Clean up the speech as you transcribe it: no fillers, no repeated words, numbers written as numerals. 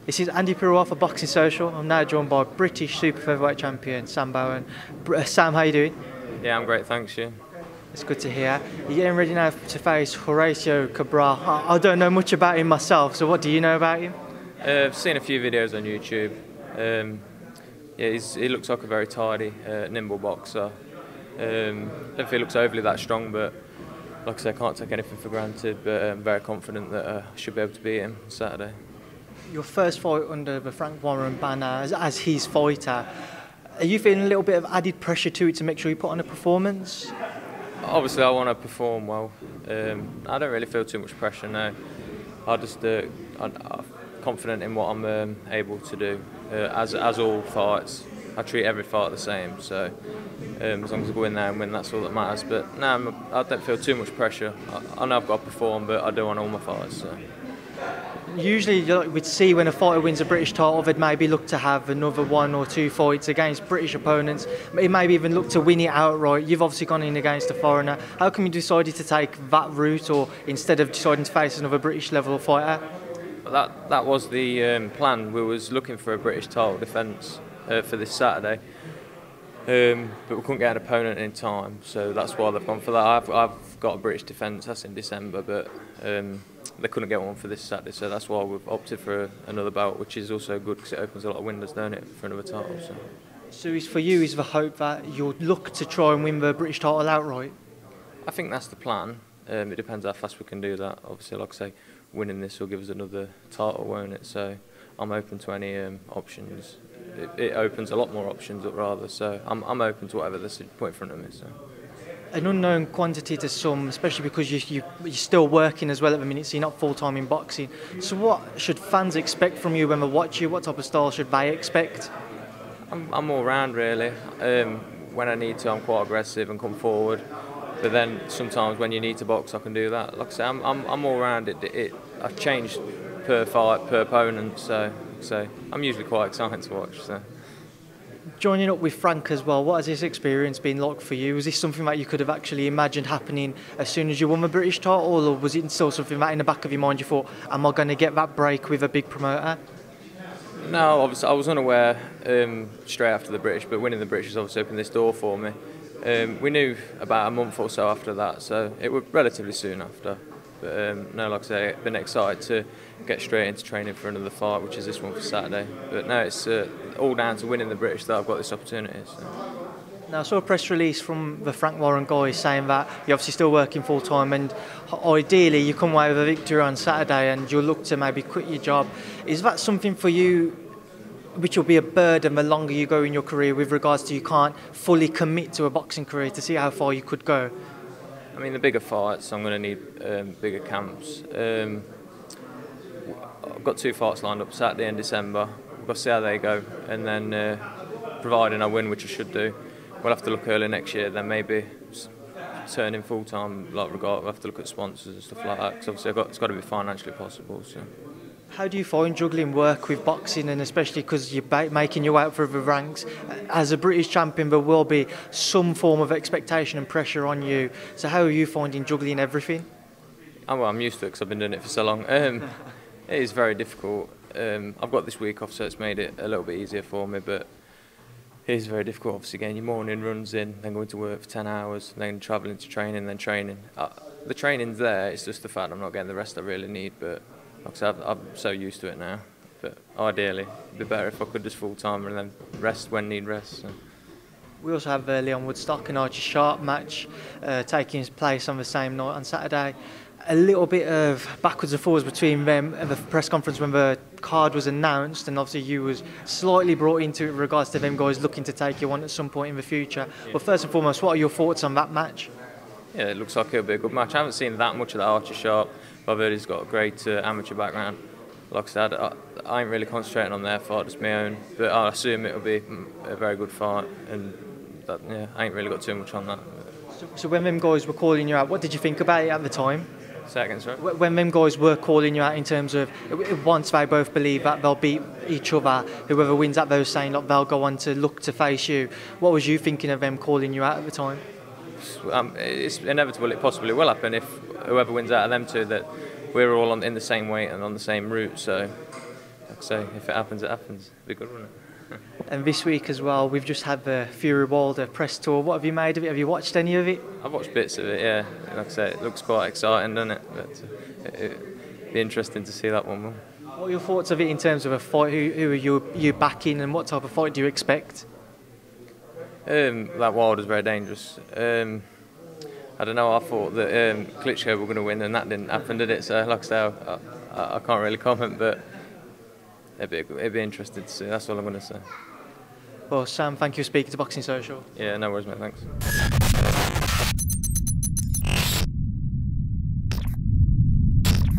This is Andi Purewal for Boxing Social. I'm now joined by British super featherweight champion Sam Bowen. Sam, how you doing? Yeah, I'm great, thanks, you. It's good to hear. You're getting ready now to face Horacio Cabral. I don't know much about him myself, so what do you know about him? I've seen a few videos on YouTube. Yeah, he looks like a very tidy, nimble boxer. Don't think he looks overly that strong, but like I say, I can't take anything for granted, but I'm very confident that I should be able to beat him on Saturday. Your first fight under the Frank Warren banner as his fighter. Are you feeling a little bit of added pressure to it to make sure you put on a performance? Obviously, I want to perform well. I don't really feel too much pressure now. I'm confident in what I'm able to do. As all fights, I treat every fight the same. So as long as I go in there and win, that's all that matters. But no, I don't feel too much pressure. I know I've got to perform, but I do want all my fights. So. Usually we'd see when a fighter wins a British title, they'd maybe look to have another 1 or 2 fights against British opponents. It maybe even look to win it outright. You've obviously gone in against a foreigner. How come you decided to take that route, or instead of deciding to face another British level fighter? That was the plan. We was looking for a British title defence for this Saturday, but we couldn't get an opponent in time, so that's why they've gone for that. I've got a British defence, that's in December, but they couldn't get one for this Saturday, so that's why we've opted for another bout, which is also good because it opens a lot of windows, don't it, for another title. So for you, is the hope that you'll look to try and win the British title outright? I think that's the plan. It depends how fast we can do that. Obviously, like I say, winning this will give us another title, won't it? So I'm open to any options. It opens a lot more options up rather, so I'm open to whatever they put in front of me. So. An unknown quantity to some, especially because you're still working as well at the minute, so you're not full-time in boxing. So what should fans expect from you when they watch you? What type of style should they expect? I'm all round really. When I need to, I'm quite aggressive and come forward. But then sometimes when you need to box, I can do that. Like I say, I'm all round. I've changed per fight, per opponent, so I'm usually quite excited to watch. So. Joining up with Frank as well, what has this experience been like for you? Was this something that you could have actually imagined happening as soon as you won the British title, or was it still something that in the back of your mind you thought, am I going to get that break with a big promoter? No, obviously I was unaware straight after the British, but winning the British has obviously opened this door for me. We knew about a month or so after that, so it was relatively soon after. But no, like I say, I've been excited to get straight into training for another fight, which is this one for Saturday. But no, it's all down to winning the British that I've got this opportunity. So. Now, I saw a press release from the Frank Warren guys saying that you're obviously still working full time, and ideally you come away with a victory on Saturday and you'll look to maybe quit your job. Is that something for you which will be a burden the longer you go in your career, with regards to you can't fully commit to a boxing career to see how far you could go? I mean, the bigger fights, I'm going to need bigger camps. I've got 2 fights lined up, Saturday and December. We've got to see how they go, and then providing I win, which I should do, we'll have to look early next year, then maybe turning full-time, we'll have to look at sponsors and stuff like that, because obviously it's got to be financially possible. So. How do you find juggling work with boxing, and especially because you're making your way up through the ranks? As a British champion, there will be some form of expectation and pressure on you. So how are you finding juggling everything? Oh, well, I'm used to it because I've been doing it for so long. It is very difficult. I've got this week off, so it's made it a little bit easier for me, but it is very difficult, obviously, getting your morning runs in, then going to work for 10 hours, then travelling to training, then training. The training's there, it's just the fact I'm not getting the rest I really need, but like I said, I'm so used to it now. But ideally, it'd be better if I could just full-time and then rest when need rest. So. We also have Leon Woodstock-Sharp match taking place on the same night on Saturday. A little bit of backwards and forwards between them at the press conference when the card was announced, and obviously you was slightly brought into it in regards to them guys looking to take you on at some point in the future. Yeah. But first and foremost, what are your thoughts on that match? Yeah, it looks like it'll be a good match. I haven't seen that much of that Sharp, but I've heard he's got a great amateur background. Like I said, I ain't really concentrating on their fight, just my own, but I assume it'll be a very good fight, and that, yeah, I ain't really got too much on that. So when them guys were calling you out, what did you think about it at the time? Seconds, right? When them guys were calling you out in terms of once they both believe that they'll beat each other, whoever wins that, they were saying that they'll go on to look to face you. What was you thinking of them calling you out at the time? It's inevitable. It possibly will happen if whoever wins out of them two, that we're all in the same weight and on the same route. So like I say, if it happens, it happens. It'd be good, wouldn't it? And this week as well, we've just had the Purewal press tour. What have you made of it? Have you watched any of it? I've watched bits of it, yeah. Like I say, it looks quite exciting, doesn't it? But it'd be interesting to see that one. What are your thoughts of it in terms of a fight? Who are you backing, and what type of fight do you expect? That Wilder's very dangerous. I don't know. I thought that Klitschko were going to win, and that didn't happen, did it? So, like I say, I can't really comment, but it'd be interesting to see. That's all I'm going to say. Well, Sam, thank you for speaking to Boxing Social. Yeah, no worries, mate. Thanks.